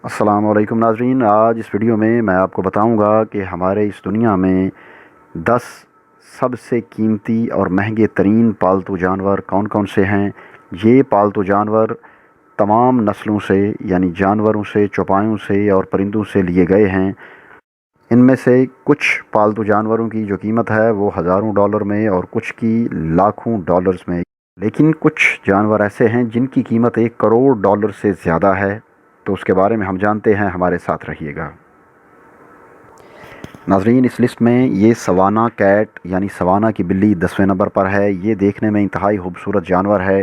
السلام علیکم ناظرین، آج اس ویڈیو میں آپ کو بتاؤں گا کہ ہمارے اس دنیا میں 10 سب سے قیمتی اور مہنگے ترین پالتو جانور کون کون سے ہیں۔ یہ پالتو جانور تمام نسلوں سے یعنی جانوروں سے، چوپایوں سے اور پرندوں سے لیے گئے ہیں۔ ان میں سے کچھ پالتو جانوروں کی جو قیمت ہے وہ ہزاروں ڈالر میں اور کچھ کی لاکھوں ڈالرز میں، لیکن کچھ جانور ایسے ہیں جن کی قیمت 1 کروڑ ڈالر سے زیادہ ہے۔ تو اس کے بارے میں ہم جانتے ہیں، ہمارے ساتھ رہیے گا۔ ناظرین، اس لسٹ میں یہ سوانا کیٹ یعنی سوانا کی بلی 10ویں نمبر پر ہے۔ یہ دیکھنے میں انتہائی خوبصورت جانور ہے۔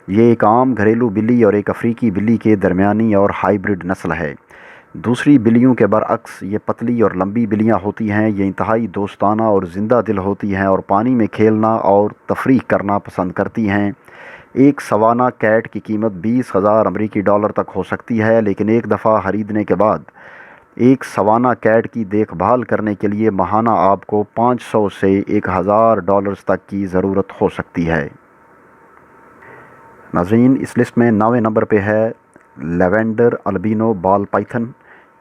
یہ ایک عام گھریلو بلی اور ایک افریقی بلی کے درمیانی اور ہائیبرڈ نسل ہے۔ دوسری بلیوں کے برعکس یہ پتلی اور لمبی بلیاں ہوتی ہیں۔ یہ انتہائی دوستانہ اور زندہ دل ہوتی ہیں اور پانی میں کھیلنا اور تفریح کرنا پسند کرتی ہیں۔ ایک سوانا کیٹ کی قیمت 20,000 امریکی ڈالر تک ہو سکتی ہے، لیکن ایک دفعہ خریدنے کے بعد ایک سوانا کیٹ کی دیکھ بھال کرنے کے لیے ماہانہ آپ کو 500 سے 1,000 ڈالرز تک کی ضرورت ہو سکتی ہے۔ ناظرین، اس لسٹ میں 9ویں نمبر پہ ہے لیونڈر البینو بال پائتھن۔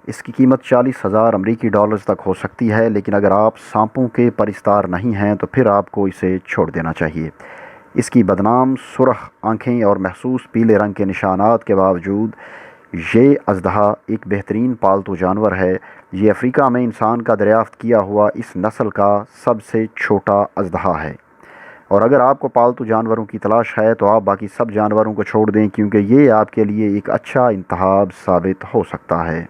اس کی قیمت 40,000 امریکی ڈالرز تک ہو سکتی ہے، لیکن اگر آپ سانپوں کے پرستار نہیں ہیں تو پھر آپ کو اسے چھوڑ دینا چاہیے۔ اس کی بدنام سرخ آنکھیں اور محسوس پیلے رنگ کے نشانات کے باوجود یہ اژدہا ایک بہترین پالتو جانور ہے۔ یہ افریقہ میں انسان کا دریافت کیا ہوا اس نسل کا سب سے چھوٹا اژدہا ہے، اور اگر آپ کو پالتو جانوروں کی تلاش ہے تو آپ باقی سب جانوروں کو چھوڑ دیں، کیونکہ یہ آپ کے لیے ایک اچھا انتخاب ثابت ہو سکتا ہے۔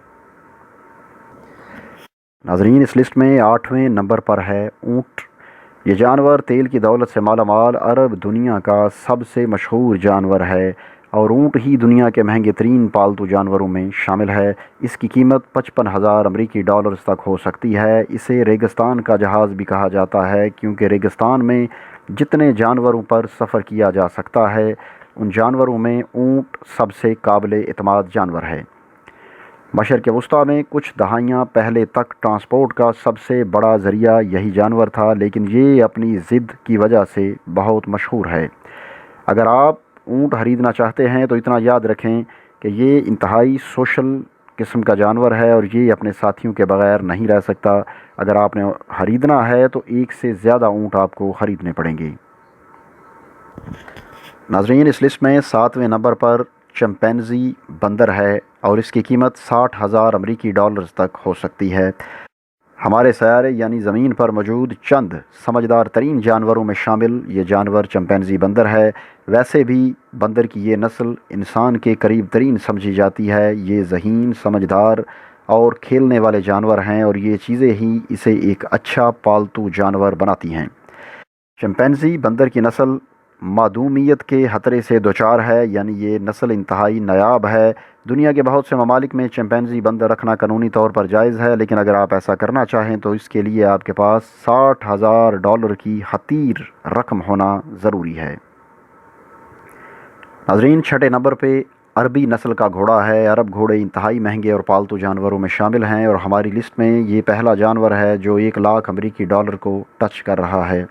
ناظرین، اس لسٹ میں 8ویں نمبر پر ہے اونٹ۔ یہ جانور تیل کی دولت سے مالا مال عرب دنیا کا سب سے مشہور جانور ہے، اور اونٹ ہی دنیا کے مہنگے ترین پالتو جانوروں میں شامل ہے۔ اس کی قیمت 55,000 امریکی ڈالرز تک ہو سکتی ہے۔ اسے ریگستان کا جہاز بھی کہا جاتا ہے، کیونکہ ریگستان میں جتنے جانوروں پر سفر کیا جا سکتا ہے ان جانوروں میں اونٹ سب سے قابل اعتماد جانور ہے۔ مشرق وسطیٰ میں کچھ دہائیاں پہلے تک ٹرانسپورٹ کا سب سے بڑا ذریعہ یہی جانور تھا، لیکن یہ اپنی ضد کی وجہ سے بہت مشہور ہے۔ اگر آپ اونٹ خریدنا چاہتے ہیں تو اتنا یاد رکھیں کہ یہ انتہائی سوشل قسم کا جانور ہے اور یہ اپنے ساتھیوں کے بغیر نہیں رہ سکتا۔ اگر آپ نے خریدنا ہے تو 1 سے زیادہ اونٹ آپ کو خریدنے پڑیں گے۔ ناظرین، اس لسٹ میں 7ویں نمبر پر چمپینزی بندر ہے اور اس کی قیمت 60,000 امریکی ڈالرز تک ہو سکتی ہے۔ ہمارے سیارے یعنی زمین پر موجود چند سمجھدار ترین جانوروں میں شامل یہ جانور چمپینزی بندر ہے۔ ویسے بھی بندر کی یہ نسل انسان کے قریب ترین سمجھی جاتی ہے۔ یہ ذہین، سمجھدار اور کھیلنے والے جانور ہیں، اور یہ چیزیں ہی اسے ایک اچھا پالتو جانور بناتی ہیں۔ چمپینزی بندر کی نسل معدومیت کے خطرے سے دوچار ہے، یعنی یہ نسل انتہائی نایاب ہے۔ دنیا کے بہت سے ممالک میں چمپینزی بندر رکھنا قانونی طور پر جائز ہے، لیکن اگر آپ ایسا کرنا چاہیں تو اس کے لیے آپ کے پاس 60,000 ڈالر کی حقیر رقم ہونا ضروری ہے۔ ناظرین، 6 نمبر پہ عربی نسل کا گھوڑا ہے۔ عرب گھوڑے انتہائی مہنگے اور پالتو جانوروں میں شامل ہیں، اور ہماری لسٹ میں یہ پہلا جانور ہے جو 1 لاکھ امریکی ڈالر کو ٹچ کر رہا ہے۔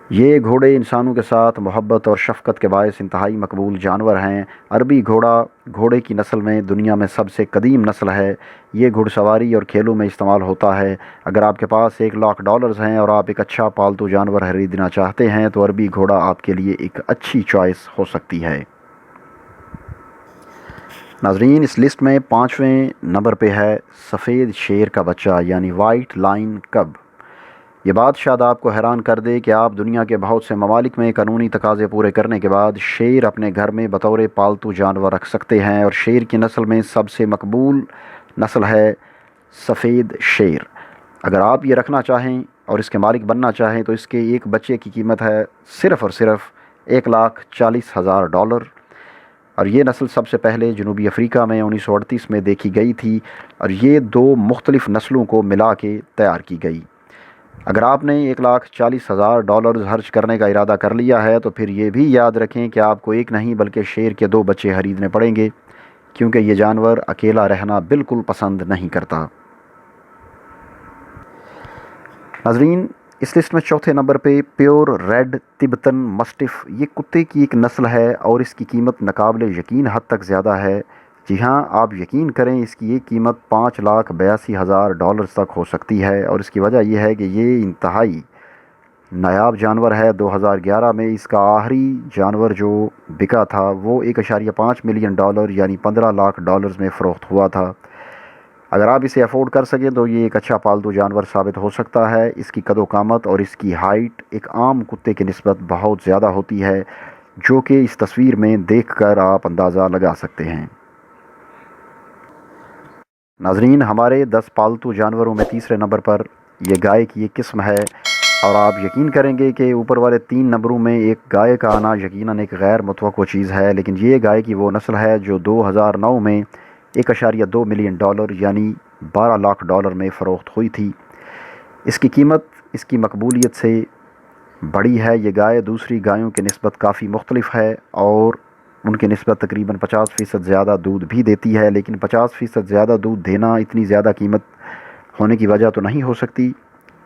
یہ گھوڑے انسانوں کے ساتھ محبت اور شفقت کے باعث انتہائی مقبول جانور ہیں۔ عربی گھوڑا گھوڑے کی نسل میں دنیا میں سب سے قدیم نسل ہے۔ یہ گھڑ سواری اور کھیلوں میں استعمال ہوتا ہے۔ اگر آپ کے پاس 1 لاکھ ڈالرز ہیں اور آپ ایک اچھا پالتو جانور خریدنا چاہتے ہیں تو عربی گھوڑا آپ کے لیے ایک اچھی چوائس ہو سکتی ہے۔ ناظرین، اس لسٹ میں 5ویں نمبر پہ ہے سفید شیر کا بچہ یعنی وائٹ لائن کب۔ یہ بات شاید آپ کو حیران کر دے کہ آپ دنیا کے بہت سے ممالک میں قانونی تقاضے پورے کرنے کے بعد شیر اپنے گھر میں بطور پالتو جانور رکھ سکتے ہیں، اور شیر کی نسل میں سب سے مقبول نسل ہے سفید شیر۔ اگر آپ یہ رکھنا چاہیں اور اس کے مالک بننا چاہیں تو اس کے ایک بچے کی قیمت ہے صرف اور صرف 1,40,000 ڈالر، اور یہ نسل سب سے پہلے جنوبی افریقہ میں 1938 میں دیکھی گئی تھی، اور یہ 2 مختلف نسلوں کو ملا کے تیار کی گئی۔ اگر آپ نے 1,40,000 ڈالر خرچ کرنے کا ارادہ کر لیا ہے تو پھر یہ بھی یاد رکھیں کہ آپ کو ایک نہیں بلکہ شیر کے 2 بچے خریدنے پڑیں گے، کیونکہ یہ جانور اکیلا رہنا بالکل پسند نہیں کرتا۔ ناظرین، اس لسٹ میں 4تھے نمبر پہ پیور ریڈ تبتن مسٹف۔ یہ کتے کی ایک نسل ہے اور اس کی قیمت ناقابل یقین حد تک زیادہ ہے۔ جی ہاں، آپ یقین کریں اس کی ایک قیمت $5,82,000 تک ہو سکتی ہے، اور اس کی وجہ یہ ہے کہ یہ انتہائی نایاب جانور ہے۔ 2011 میں اس کا آخری جانور جو بکا تھا وہ $1.5 ملین یعنی $15 لاکھ میں فروخت ہوا تھا۔ اگر آپ اسے افورڈ کر سکیں تو یہ ایک اچھا پالتو جانور ثابت ہو سکتا ہے۔ اس کی قد و قامت اور اس کی ہائٹ ایک عام کتے کی نسبت بہت زیادہ ہوتی ہے، جو کہ اس تصویر میں دیکھ کر آپ اندازہ لگا سکتے ہیں۔ ناظرین، ہمارے 10 پالتو جانوروں میں تیسرے نمبر پر یہ گائے کی ایک قسم ہے، اور آپ یقین کریں گے کہ اوپر والے 3 نمبروں میں ایک گائے کا آنا یقیناً ایک غیر متوقع چیز ہے، لیکن یہ گائے کی وہ نسل ہے جو 2009 میں $1.2 ملین یعنی $12 لاکھ میں فروخت ہوئی تھی۔ اس کی قیمت اس کی مقبولیت سے بڑی ہے۔ یہ گائے دوسری گایوں کی نسبت کافی مختلف ہے اور ان کی نسبت تقریباً 50% زیادہ دودھ بھی دیتی ہے، لیکن 50% زیادہ دودھ دینا اتنی زیادہ قیمت ہونے کی وجہ تو نہیں ہو سکتی۔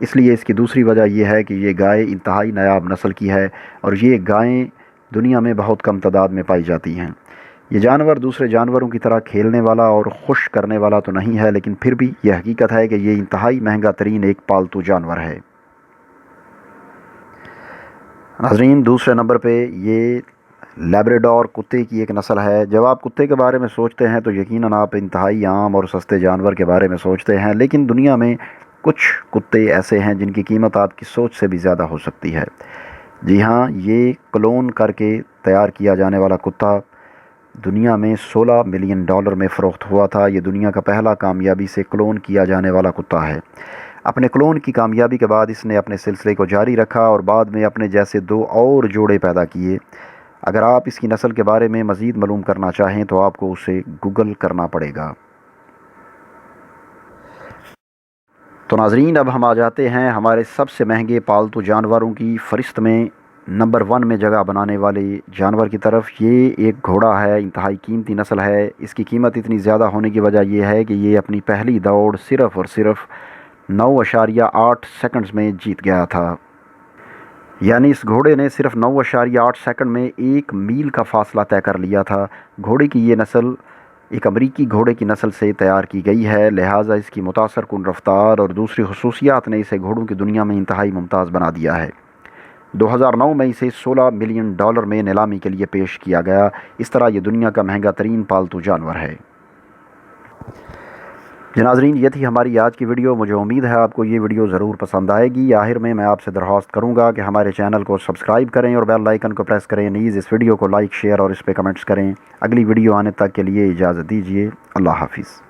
اس لیے اس کی دوسری وجہ یہ ہے کہ یہ گائے انتہائی نایاب نسل کی ہے، اور یہ گائیں دنیا میں بہت کم تعداد میں پائی جاتی ہیں۔ یہ جانور دوسرے جانوروں کی طرح کھیلنے والا اور خوش کرنے والا تو نہیں ہے، لیکن پھر بھی یہ حقیقت ہے کہ یہ انتہائی مہنگا ترین ایک پالتو جانور ہے۔ ناظرین، دوسرے نمبر پہ یہ لیبراڈور کتے کی ایک نسل ہے۔ جب آپ کتے کے بارے میں سوچتے ہیں تو یقیناً آپ انتہائی عام اور سستے جانور کے بارے میں سوچتے ہیں، لیکن دنیا میں کچھ کتے ایسے ہیں جن کی قیمت آپ کی سوچ سے بھی زیادہ ہو سکتی ہے۔ جی ہاں، یہ کلون کر کے تیار کیا جانے والا کتا دنیا میں $16 ملین میں فروخت ہوا تھا۔ یہ دنیا کا پہلا کامیابی سے کلون کیا جانے والا کتا ہے۔ اپنے کلون کی کامیابی کے بعد اس نے اپنے سلسلے کو جاری رکھا اور بعد میں اپنے جیسے 2 اور جوڑے پیدا کیے۔ اگر آپ اس کی نسل کے بارے میں مزید معلوم کرنا چاہیں تو آپ کو اسے گوگل کرنا پڑے گا۔ تو ناظرین، اب ہم آ جاتے ہیں ہمارے سب سے مہنگے پالتو جانوروں کی فہرست میں نمبر 1 میں جگہ بنانے والے جانور کی طرف۔ یہ ایک گھوڑا ہے، انتہائی قیمتی نسل ہے۔ اس کی قیمت اتنی زیادہ ہونے کی وجہ یہ ہے کہ یہ اپنی پہلی دوڑ صرف اور صرف 9.8 سیکنڈز میں جیت گیا تھا۔ یعنی اس گھوڑے نے صرف 9.8 سیکنڈ میں 1 میل کا فاصلہ طے کر لیا تھا۔ گھوڑے کی یہ نسل ایک امریکی گھوڑے کی نسل سے تیار کی گئی ہے، لہٰذا اس کی متاثر کن رفتار اور دوسری خصوصیات نے اسے گھوڑوں کی دنیا میں انتہائی ممتاز بنا دیا ہے۔ 2009 میں اسے $16 ملین میں نیلامی کے لیے پیش کیا گیا۔ اس طرح یہ دنیا کا مہنگا ترین پالتو جانور ہے۔ ناظرین، یہ تھی ہماری آج کی ویڈیو۔ مجھے امید ہے آپ کو یہ ویڈیو ضرور پسند آئے گی۔ آخر میں آپ سے درخواست کروں گا کہ ہمارے چینل کو سبسکرائب کریں اور بیل آئیکن کو پریس کریں۔ نیز اس ویڈیو کو لائک، شیئر اور اس پہ کمنٹس کریں۔ اگلی ویڈیو آنے تک کے لیے اجازت دیجیے۔ اللہ حافظ۔